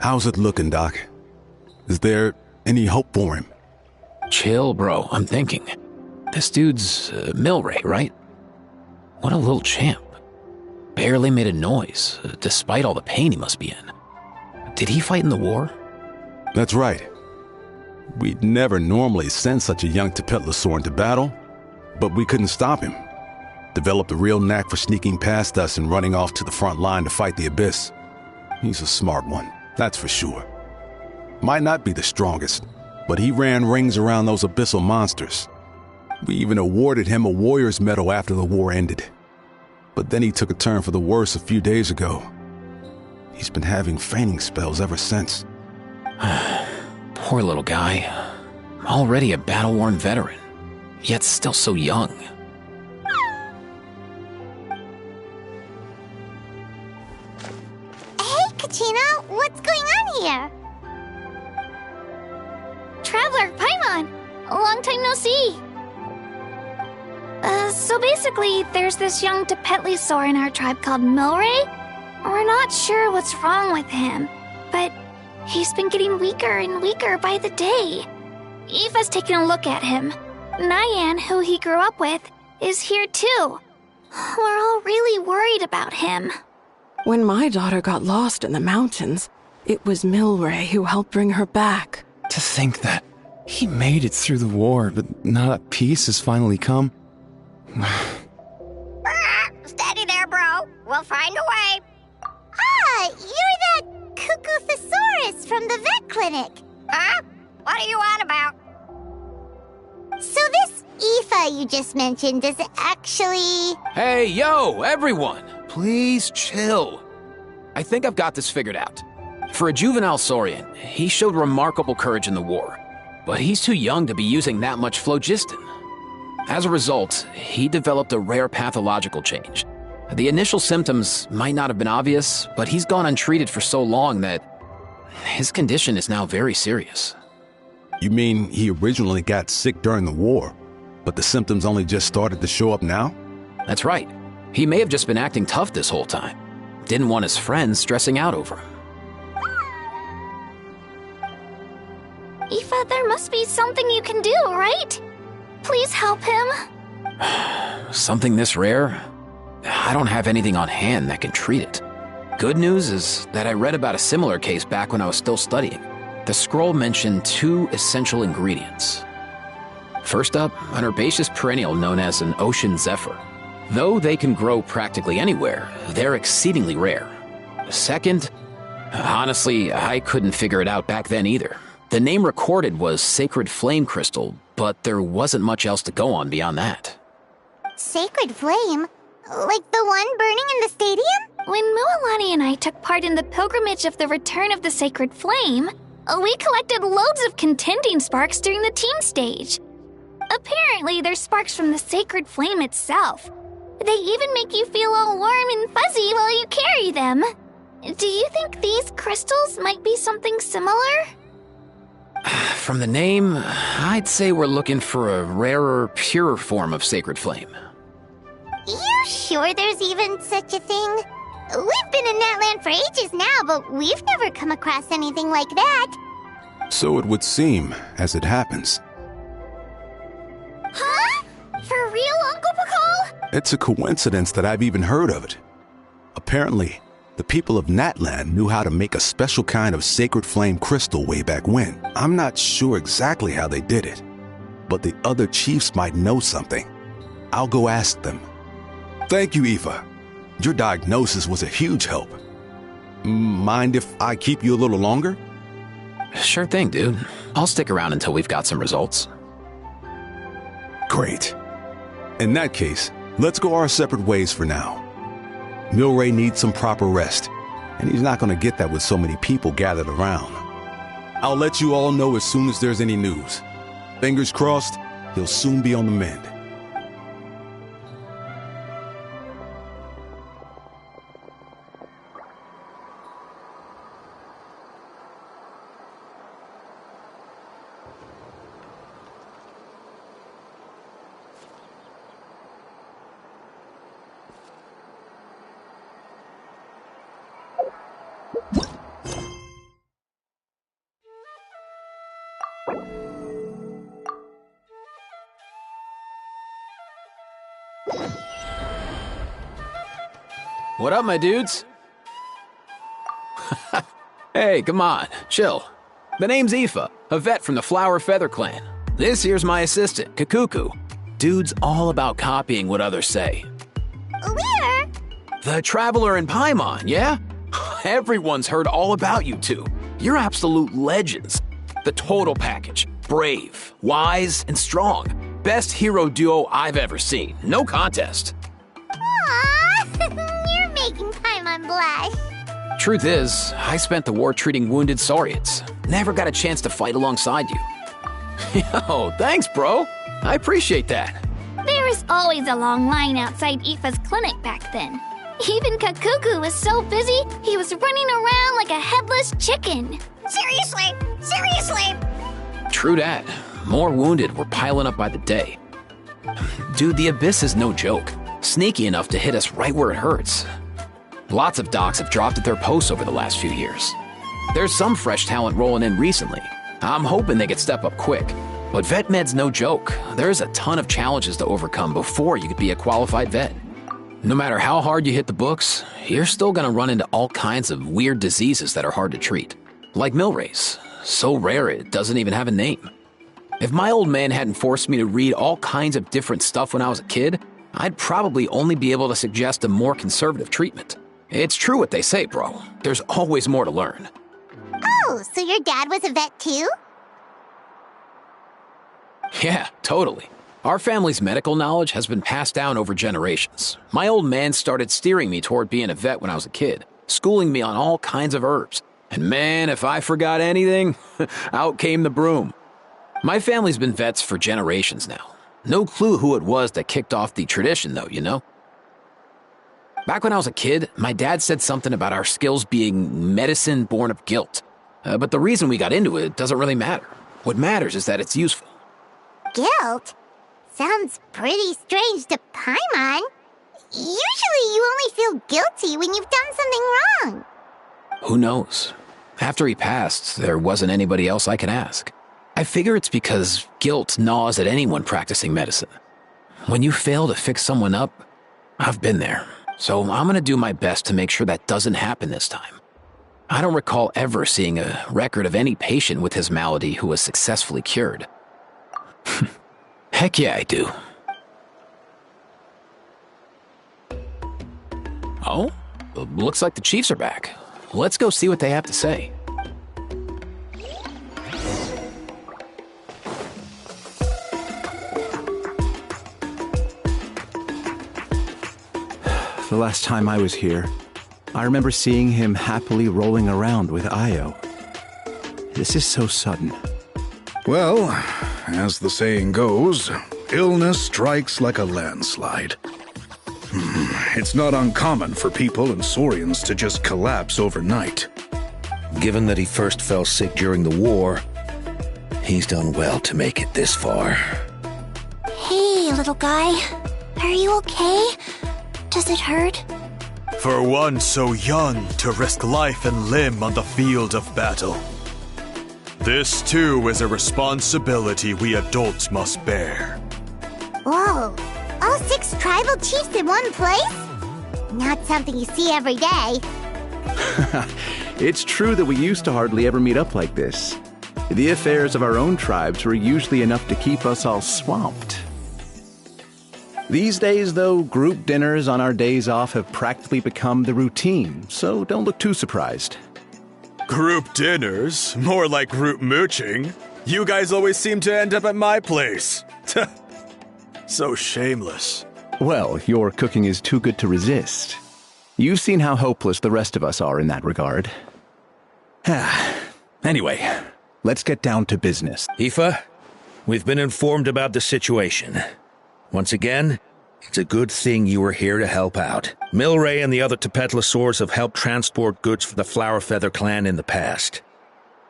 How's it looking, Doc? Is there any hope for him? Chill, bro. I'm thinking. This dude's Milray, right? What a little champ. Barely made a noise, despite all the pain he must be in. Did he fight in the war? That's right. We'd never normally send such a young Tepetlosaur into battle, but we couldn't stop him. Developed a real knack for sneaking past us and running off to the front line to fight the Abyss. He's a smart one, that's for sure. Might not be the strongest, but he ran rings around those abyssal monsters. We even awarded him a Warrior's Medal after the war ended. But then he took a turn for the worse a few days ago. He's been having fainting spells ever since. Poor little guy. Already a battle-worn veteran, yet still so young. Hey, Kachina, what's going on here? Traveler, Paimon! Long time no see! So basically, there's this young Tepetlosaur in our tribe called Milray. We're not sure what's wrong with him, but he's been getting weaker and weaker by the day. Aoife's taking a look at him. Nyan, who he grew up with, is here too. We're all really worried about him. When my daughter got lost in the mountains, it was Milray who helped bring her back. To think that he made it through the war, but now that peace has finally come. Steady there, bro. We'll find a way. Ah, you're that cuckoo thesaurus from the vet clinic. Huh? What are you on about? So this Aoife you just mentioned is actually... Hey, yo, everyone! Please chill. I think I've got this figured out. For a juvenile Saurian, he showed remarkable courage in the war, but he's too young to be using that much phlogiston. As a result, he developed a rare pathological change. The initial symptoms might not have been obvious, but he's gone untreated for so long that his condition is now very serious. You mean he originally got sick during the war, but the symptoms only just started to show up now? That's right. He may have just been acting tough this whole time. Didn't want his friends stressing out over him. Aoife, there must be something you can do, right? Please help him. Something this rare? I don't have anything on hand that can treat it. Good news is that I read about a similar case back when I was still studying. The scroll mentioned 2 essential ingredients. First up, an herbaceous perennial known as an ocean zephyr. Though they can grow practically anywhere, they're exceedingly rare. Second, honestly, I couldn't figure it out back then either. The name recorded was Sacred Flame Crystal, but there wasn't much else to go on beyond that. Sacred Flame? Like the one burning in the stadium? When Mualani and I took part in the pilgrimage of the Return of the Sacred Flame, we collected loads of contending sparks during the team stage. Apparently, they're sparks from the Sacred Flame itself. They even make you feel all warm and fuzzy while you carry them. Do you think these crystals might be something similar? From the name, I'd say we're looking for a rarer, purer form of Sacred Flame. You sure there's even such a thing? We've been in Natland for ages now, but we've never come across anything like that. So it would seem, as it happens. Huh? For real, Uncle Pakal? It's a coincidence that I've even heard of it. Apparently, the people of Natland knew how to make a special kind of sacred flame crystal way back when. I'm not sure exactly how they did it, but the other chiefs might know something. I'll go ask them. Thank you, Aoife. Your diagnosis was a huge help. Mind if I keep you a little longer? Sure thing, dude. I'll stick around until we've got some results. Great. In that case, let's go our separate ways for now. Milray needs some proper rest, and he's not going to get that with so many people gathered around. I'll let you all know as soon as there's any news. Fingers crossed, he'll soon be on the mend. What up, my dudes? Hey, come on, chill. The name's Aoife, a vet from the Flower Feather Clan. This here's my assistant, Kakuku. Dude's all about copying what others say. Where? The Traveler in Paimon, yeah? Everyone's heard all about you two. You're absolute legends. The total package. Brave, wise, and strong. Best hero duo I've ever seen. No contest. Aww, you're making Paimon blush. Truth is, I spent the war treating wounded Saurians. Never got a chance to fight alongside you. Yo, thanks, bro. I appreciate that. There was always a long line outside Aoife's clinic back then. Even Kakuku was so busy, he was running around like a headless chicken. Seriously. True dat. More wounded were piling up by the day. Dude, the Abyss is no joke. Sneaky enough to hit us right where it hurts. Lots of docs have dropped at their posts over the last few years. There's some fresh talent rolling in recently. I'm hoping they could step up quick. But vet med's no joke. There's a ton of challenges to overcome before you could be a qualified vet. No matter how hard you hit the books, you're still gonna run into all kinds of weird diseases that are hard to treat. Like Milray's. So rare it doesn't even have a name. If my old man hadn't forced me to read all kinds of different stuff when I was a kid, I'd probably only be able to suggest a more conservative treatment. It's true what they say, bro. There's always more to learn. Oh, so your dad was a vet too? Yeah, totally. Our family's medical knowledge has been passed down over generations. My old man started steering me toward being a vet when I was a kid, schooling me on all kinds of herbs. And man, if I forgot anything, out came the broom. My family's been vets for generations now. No clue who it was that kicked off the tradition, though, you know? Back when I was a kid, my dad said something about our skills being medicine born of guilt. But the reason we got into it doesn't really matter. What matters is that it's useful. Guilt? Sounds pretty strange to Paimon. Usually you only feel guilty when you've done something wrong. Who knows? After he passed, there wasn't anybody else I could ask. I figure it's because guilt gnaws at anyone practicing medicine. When you fail to fix someone up, I've been there. So I'm gonna do my best to make sure that doesn't happen this time. I don't recall ever seeing a record of any patient with his malady who was successfully cured. Heck yeah, I do. Oh, looks like the Chiefs are back. Let's go see what they have to say. The last time I was here, I remember seeing him happily rolling around with Io. This is so sudden. Well, as the saying goes, illness strikes like a landslide. It's not uncommon for people and Saurians to just collapse overnight. Given that he first fell sick during the war, he's done well to make it this far. Hey, little guy. Are you okay? Does it hurt? For one so young to risk life and limb on the field of battle. This too is a responsibility we adults must bear. Whoa, all 6 tribal chiefs in one place? Not something you see every day. It's true that we used to hardly ever meet up like this. The affairs of our own tribes were usually enough to keep us all swamped. These days, though, group dinners on our days off have practically become the routine, so don't look too surprised. Group dinners? More like group mooching. You guys always seem to end up at my place. So shameless. Well, your cooking is too good to resist. You've seen how hopeless the rest of us are in that regard. Anyway, let's get down to business. Aoife, we've been informed about the situation. Once again, it's a good thing you were here to help out. Milray and the other Tepetlosaurs have helped transport goods for the Flower Feather clan in the past.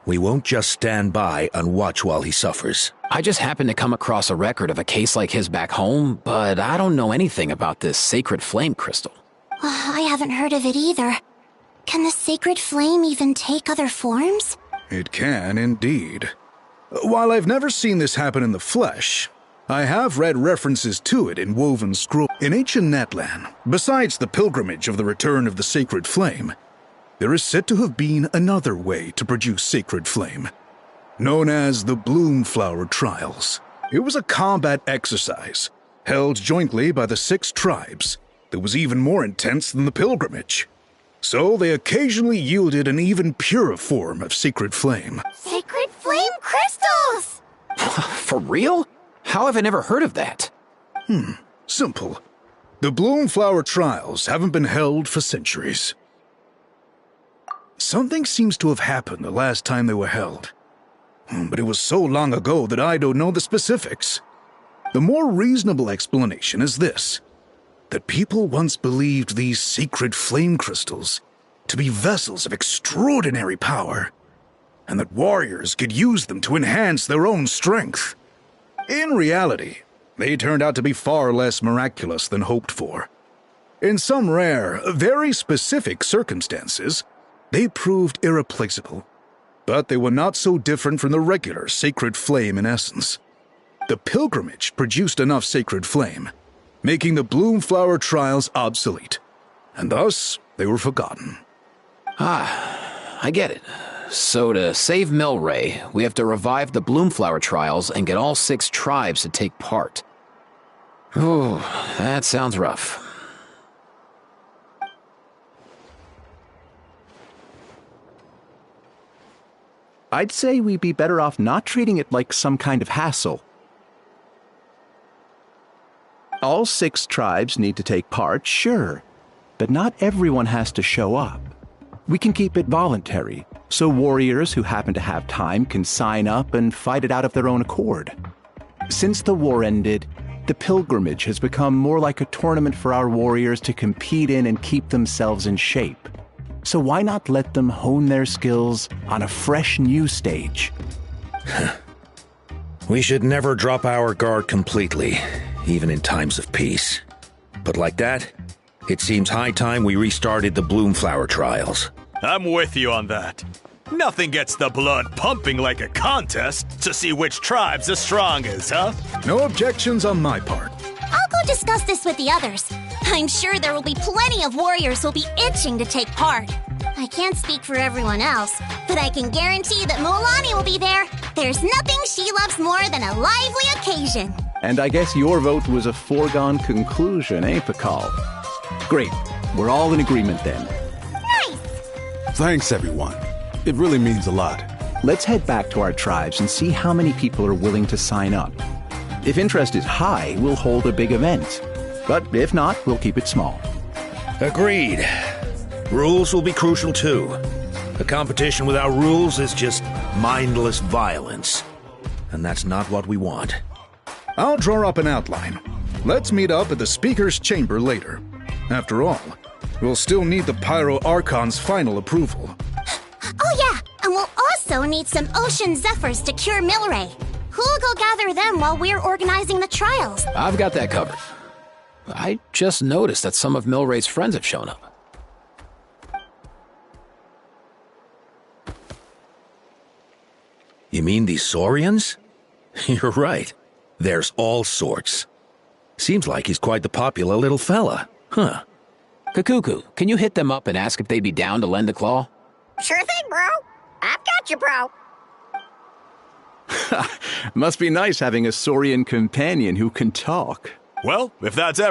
We won't just stand by and watch while he suffers. I just happened to come across a record of a case like his back home, but I don't know anything about this sacred flame crystal. I haven't heard of it either. Can the sacred flame even take other forms? It can, indeed. While I've never seen this happen in the flesh, I have read references to it in woven scroll. In ancient Netland, besides the pilgrimage of the return of the sacred flame, there is said to have been another way to produce sacred flame, known as the Bloomflower Trials. It was a combat exercise, held jointly by the 6 tribes, that was even more intense than the pilgrimage. So they occasionally yielded an even purer form of sacred flame. Sacred flame crystals! For real? How have I never heard of that? Simple. The Bloomflower Trials haven't been held for centuries. Something seems to have happened the last time they were held. But it was so long ago that I don't know the specifics. The more reasonable explanation is this: that people once believed these sacred flame crystals to be vessels of extraordinary power, and that warriors could use them to enhance their own strength. In reality, they turned out to be far less miraculous than hoped for. In some rare, very specific circumstances, they proved irreplaceable, but they were not so different from the regular sacred flame in essence. The pilgrimage produced enough sacred flame, making the Bloomflower Trials obsolete, and thus they were forgotten. I get it. So to save Milray, we have to revive the Bloomflower Trials and get all 6 tribes to take part. Ooh, that sounds rough. I'd say we'd be better off not treating it like some kind of hassle. All 6 tribes need to take part, sure, but not everyone has to show up. We can keep it voluntary, so warriors who happen to have time can sign up and fight it out of their own accord. Since the war ended, the pilgrimage has become more like a tournament for our warriors to compete in and keep themselves in shape. So why not let them hone their skills on a fresh new stage? We should never drop our guard completely, even in times of peace. But like that, it seems high time we restarted the Bloomflower Trials. I'm with you on that. Nothing gets the blood pumping like a contest to see which tribe's the strongest, huh? No objections on my part. I'll go discuss this with the others. I'm sure there will be plenty of warriors who'll be itching to take part. I can't speak for everyone else, but I can guarantee that Mualani will be there. There's nothing she loves more than a lively occasion. And I guess your vote was a foregone conclusion, eh, Pakal? Great. We're all in agreement then. Nice! Thanks, everyone. It really means a lot. Let's head back to our tribes and see how many people are willing to sign up. If interest is high, we'll hold a big event. But if not, we'll keep it small. Agreed. Rules will be crucial too. A competition without rules is just mindless violence. And that's not what we want. I'll draw up an outline. Let's meet up at the Speaker's Chamber later. After all, we'll still need the Pyro Archon's final approval. Oh yeah, and we'll also need some Ocean Zephyrs to cure Milray. Who'll go gather them while we're organizing the trials? I've got that covered. I just noticed that some of Milray's friends have shown up. You mean these Saurians? You're right. There's all sorts. Seems like he's quite the popular little fella. Huh. Kakuku, can you hit them up and ask if they'd be down to lend a claw? Sure thing, bro. I've got you, bro. Must be nice having a Saurian companion who can talk. Well, if that's ever